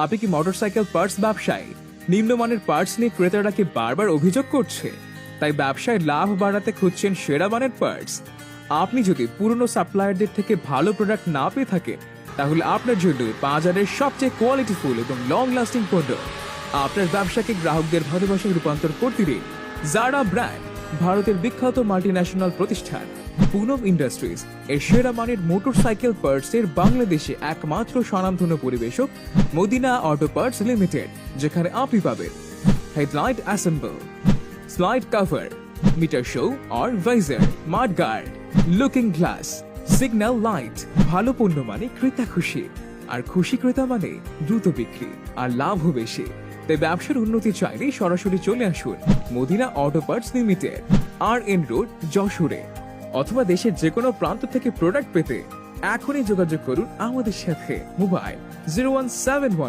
আপনি কি motorcycle parts ব্যবসায়ী? নিম্নমানের পার্টস নিয়ে ক্রেতারা বারবার অভিযোগ করছে, তাই ব্যবসায় লাভ বাড়াতে খুঁজছেন সেরা মানের পার্টস। আপনি যদি পুরনো সাপ্লায়ারদের থেকে ভালো প্রোডাক্ট না পেয়ে থাকেন, তাহলে আপনার জন্য বাজারের সবচেয়ে কোয়ালিটিফুল এবং লং লাস্টিং পণ্য। আপনার ব্যবসাকে গ্রাহকদের ভালোবাসায় রূপান্তর করতে দিন জারা ব্র্যান্ড, ভারতের বিখ্যাত মাল্টিন্যাশনাল প্রতিষ্ঠান পুনম ইন্ডাস্ট্রিজ এর সেরা মানের মোটরসাইকেল পার্টস এর বাংলাদেশে একমাত্র স্বনামধন্য পরিবেশক মদিনা অটো পার্টস লিমিটেড, যেখানে আপনি পাবেন headlight assemble, slide cover, meter show আর visor, mud guard, looking glass, signal light. ভালো পণ্য মানে ক্রেতা খুশি, আর খুশি ক্রেতা মানে দ্রুত বিক্রি আর লাভও বেশি। তাই ব্যবসার উন্নতি চাইলে সরাসরি চলে আসুন Madina auto parts limited, RN road, যশোরে। অথবা দেশের যে কোনো প্রান্ত থেকে প্রোডাক্ট পেতে এখনই যোগাযোগ করুন আমাদের সাথে। মোবাইল 0171